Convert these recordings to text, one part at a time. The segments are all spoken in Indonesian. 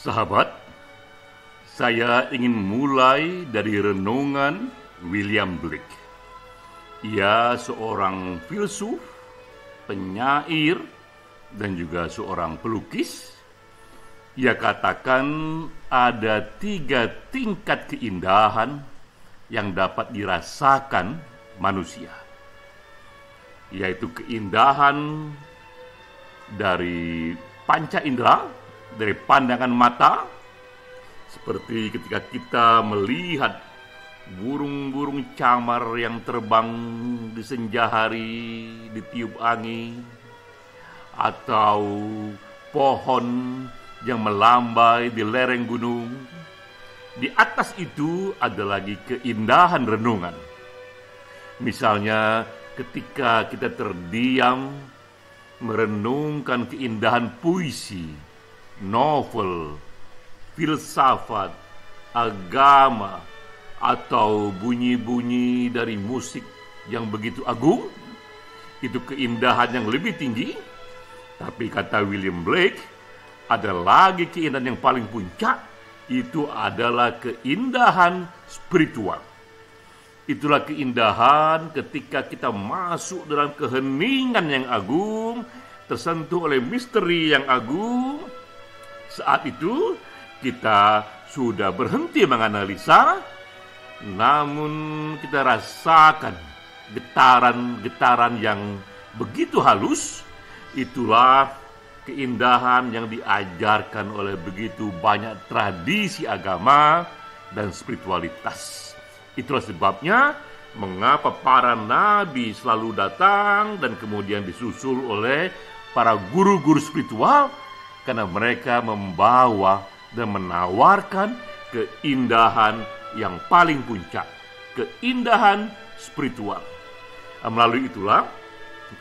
Sahabat, saya ingin mulai dari renungan William Blake. Ia seorang filsuf, penyair, dan juga seorang pelukis. Ia katakan ada 3 tingkat keindahan yang dapat dirasakan manusia, yaitu keindahan dari panca indera, dari pandangan mata, seperti ketika kita melihat burung-burung camar yang terbang di senja hari, ditiup angin, atau pohon yang melambai di lereng gunung. Di atas itu ada lagi keindahan renungan. Misalnya ketika kita terdiam merenungkan keindahan puisi, novel, filsafat, agama, atau bunyi-bunyi dari musik yang begitu agung, itu keindahan yang lebih tinggi. Tapi kata William Blake, ada lagi keindahan yang paling puncak, itu adalah keindahan spiritual. Itulah keindahan ketika kita masuk dalam keheningan yang agung, tersentuh oleh misteri yang agung. Saat itu kita sudah berhenti menganalisa, namun kita rasakan getaran-getaran yang begitu halus. Itulah keindahan yang diajarkan oleh begitu banyak tradisi agama dan spiritualitas. Itulah sebabnya mengapa para nabi selalu datang dan kemudian disusul oleh para guru-guru spiritual, karena mereka membawa dan menawarkan keindahan yang paling puncak, keindahan spiritual. Melalui itulah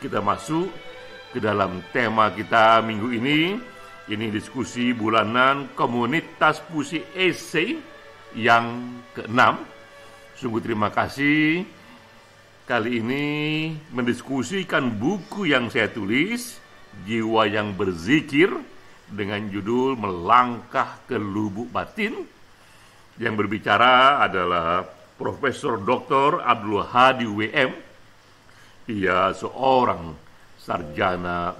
kita masuk ke dalam tema kita minggu ini. Ini diskusi bulanan komunitas puisi esai yang ke-6. Sungguh terima kasih kali ini mendiskusikan buku yang saya tulis, Jiwa yang Berzikir, dengan judul Melangkah ke Lubuk Batin. Yang berbicara adalah Profesor Dr. Abdul Hadi WM. Ia seorang sarjana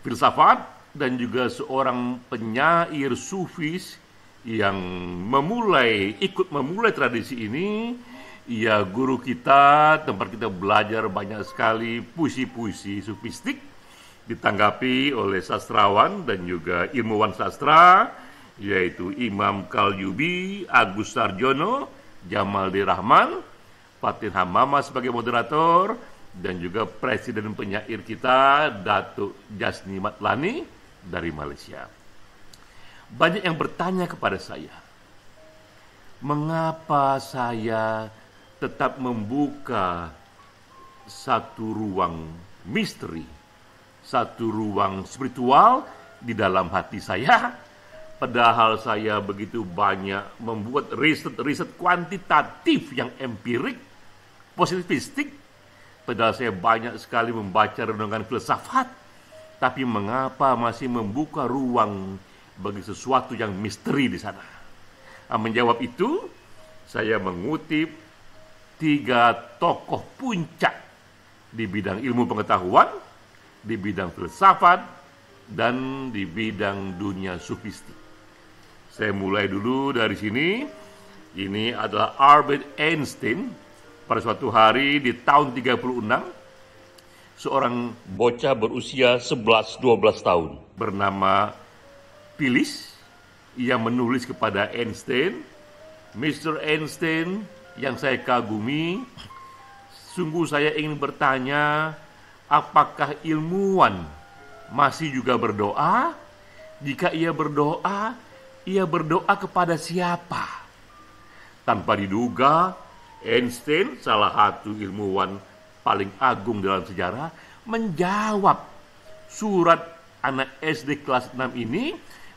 filsafat dan juga seorang penyair sufis yang ikut memulai tradisi ini. Ia guru kita, tempat kita belajar banyak sekali puisi-puisi sufistik, ditanggapi oleh sastrawan dan juga ilmuwan sastra, yaitu Imam Kalyubi, Agus Sarjono, Jamal D. Rahman, Fatin Hamama sebagai moderator, dan juga presiden penyair kita, Datuk Jasni Matlani dari Malaysia. Banyak yang bertanya kepada saya, mengapa saya tetap membuka satu ruang misteri, satu ruang spiritual di dalam hati saya, padahal saya begitu banyak membuat riset kuantitatif yang empirik, positivistik, padahal saya banyak sekali membaca renungan filsafat, tapi mengapa masih membuka ruang bagi sesuatu yang misteri di sana? Menjawab itu, saya mengutip 3 tokoh puncak di bidang ilmu pengetahuan, di bidang filsafat, dan di bidang dunia sufistik. Saya mulai dulu dari sini. Ini adalah Albert Einstein. Pada suatu hari di tahun 36, seorang bocah berusia 11-12 tahun bernama Phyllis, ia menulis kepada Einstein, Mr. Einstein yang saya kagumi, sungguh saya ingin bertanya, apakah ilmuwan masih juga berdoa? Jika ia berdoa kepada siapa? Tanpa diduga, Einstein, salah satu ilmuwan paling agung dalam sejarah, menjawab surat anak SD kelas 6 ini,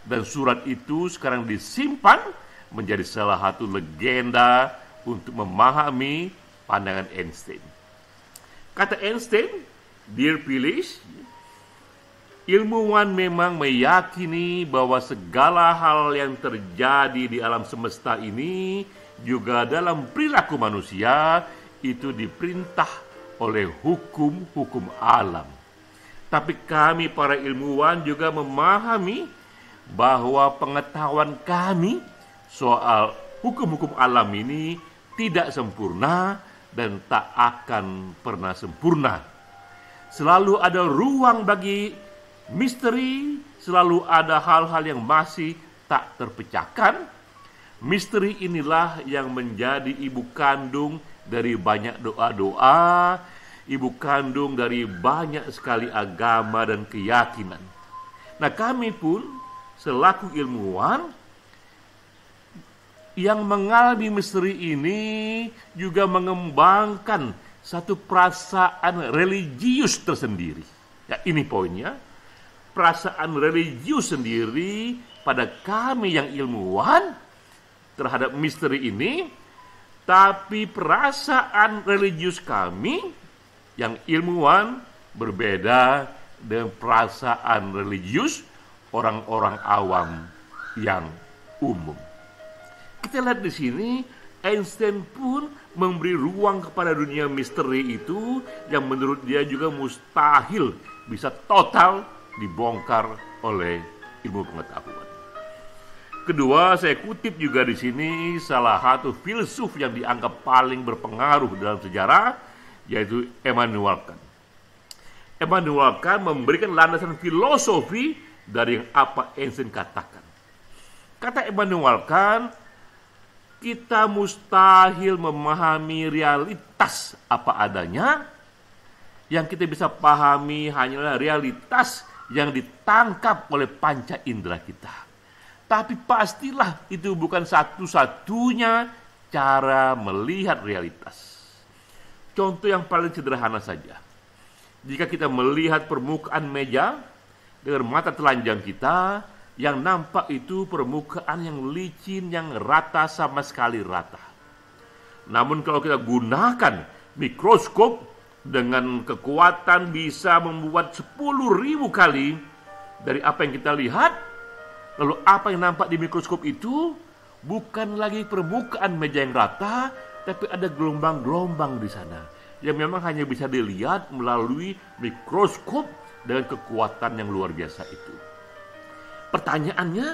dan surat itu sekarang disimpan menjadi salah satu legenda untuk memahami pandangan Einstein. Kata Einstein, Dear Phyllis, Ilmuwan memang meyakini bahwa segala hal yang terjadi di alam semesta ini juga dalam perilaku manusia itu diperintah oleh hukum-hukum alam. Tapi kami para ilmuwan juga memahami bahwa pengetahuan kami soal hukum-hukum alam ini tidak sempurna dan tak akan pernah sempurna. Selalu ada ruang bagi misteri, selalu ada hal-hal yang masih tak terpecahkan. Misteri inilah yang menjadi ibu kandung dari banyak doa-doa, ibu kandung dari banyak sekali agama dan keyakinan. Nah, kami pun selaku ilmuwan yang mengalami misteri ini juga mengembangkan satu perasaan religius tersendiri. Ya, ini poinnya. Perasaan religius sendiri pada kami yang ilmuwan terhadap misteri ini, tapi perasaan religius kami yang ilmuwan berbeda dengan perasaan religius orang-orang awam yang umum. Kita lihat di sini, Einstein pun memberi ruang kepada dunia misteri itu yang menurut dia juga mustahil bisa total dibongkar oleh ilmu pengetahuan. Kedua, saya kutip juga di sini salah satu filsuf yang dianggap paling berpengaruh dalam sejarah, yaitu Immanuel Kant. Immanuel Kant memberikan landasan filosofi dari yang apa Einstein katakan. Kata Immanuel Kant, kita mustahil memahami realitas apa adanya. Yang kita bisa pahami hanyalah realitas yang ditangkap oleh panca indera kita. Tapi pastilah itu bukan satu-satunya cara melihat realitas. Contoh yang paling sederhana saja. Jika kita melihat permukaan meja dengan mata telanjang kita, yang nampak itu permukaan yang licin, yang rata, sama sekali rata. Namun kalau kita gunakan mikroskop dengan kekuatan bisa membuat 10.000 kali dari apa yang kita lihat, lalu apa yang nampak di mikroskop itu bukan lagi permukaan meja yang rata, tapi ada gelombang-gelombang di sana yang memang hanya bisa dilihat melalui mikroskop dengan kekuatan yang luar biasa itu. Pertanyaannya,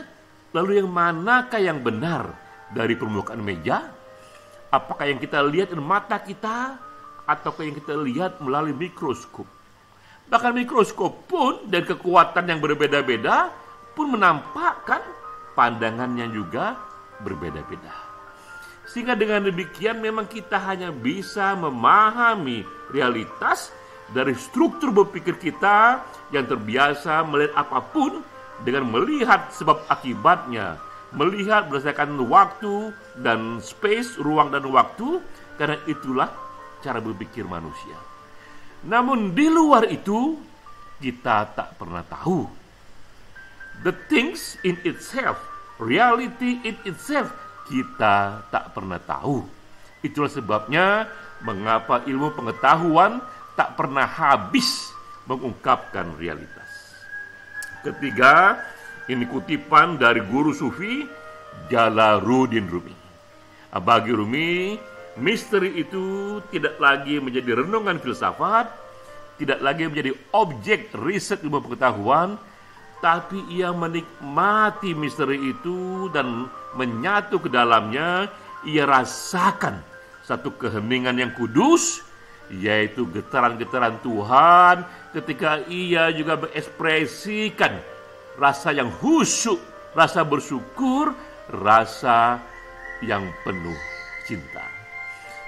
lalu yang manakah yang benar dari permukaan meja? Apakah yang kita lihat dengan mata kita, ataukah yang kita lihat melalui mikroskop? Bahkan mikroskop pun dan kekuatan yang berbeda-beda pun menampakkan pandangannya juga berbeda-beda. Sehingga dengan demikian memang kita hanya bisa memahami realitas dari struktur berpikir kita yang terbiasa melihat apapun dengan melihat sebab akibatnya, melihat berdasarkan waktu dan space, ruang dan waktu, karena itulah cara berpikir manusia. Namun di luar itu kita tak pernah tahu. The things in itself, reality in itself, kita tak pernah tahu. Itulah sebabnya mengapa ilmu pengetahuan tak pernah habis mengungkapkan realitas. Ketiga, ini kutipan dari guru sufi Jalaluddin Rumi. Bagi Rumi, misteri itu tidak lagi menjadi renungan filsafat, tidak lagi menjadi objek riset ilmu pengetahuan, tapi ia menikmati misteri itu dan menyatu ke dalamnya. Ia rasakan satu keheningan yang kudus, yaitu getaran-getaran Tuhan ketika ia juga mengekspresikan rasa yang khusyuk, rasa bersyukur, rasa yang penuh cinta.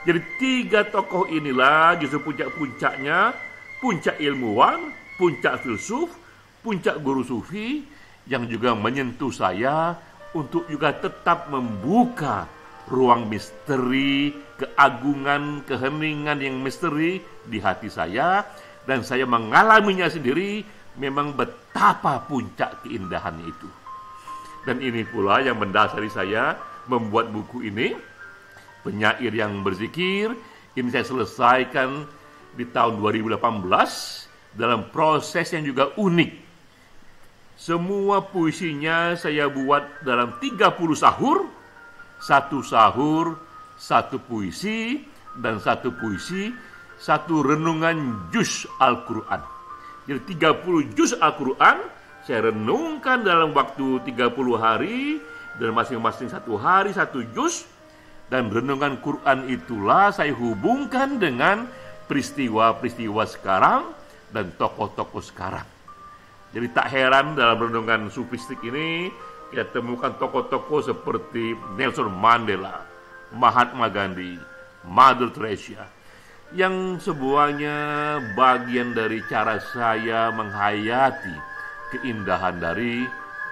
Jadi tiga tokoh inilah justru puncak-puncaknya, puncak ilmuwan, puncak filsuf, puncak guru sufi yang juga menyentuh saya untuk juga tetap membuka ruang misteri, keagungan, keheningan yang misteri di hati saya, dan saya mengalaminya sendiri. Memang betapa puncak keindahannya itu. Dan ini pula yang mendasari saya membuat buku ini, Penyair yang Berzikir. Ini saya selesaikan di tahun 2018 dalam proses yang juga unik. Semua puisinya saya buat dalam 30 sahur, satu sahur, satu puisi, dan satu puisi, satu renungan juz Al-Quran. Jadi 30 juz Al-Quran saya renungkan dalam waktu 30 hari, dan masing-masing satu hari satu juz. Dan renungan Quran itulah saya hubungkan dengan peristiwa-peristiwa sekarang dan tokoh-tokoh sekarang. Jadi tak heran dalam renungan sufistik ini kita temukan tokoh-tokoh seperti Nelson Mandela, Mahatma Gandhi, Mother Teresa, yang semuanya bagian dari cara saya menghayati keindahan dari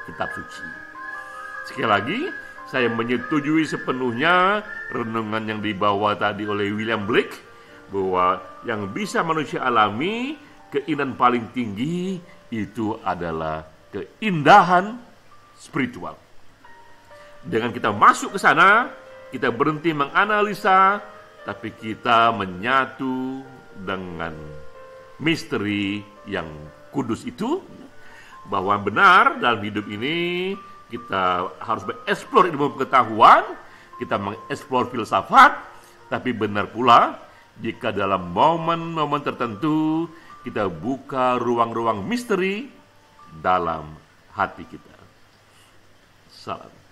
kitab suci. Sekali lagi, saya menyetujui sepenuhnya renungan yang dibawa tadi oleh William Blake, bahwa yang bisa manusia alami, keindahan paling tinggi itu adalah keindahan spiritual. Dengan kita masuk ke sana, kita berhenti menganalisa, tapi kita menyatu dengan misteri yang kudus itu, bahwa benar dalam hidup ini kita harus mengeksplor ilmu pengetahuan, kita mengeksplor filsafat, tapi benar pula jika dalam momen-momen tertentu kita buka ruang-ruang misteri dalam hati kita. Salam.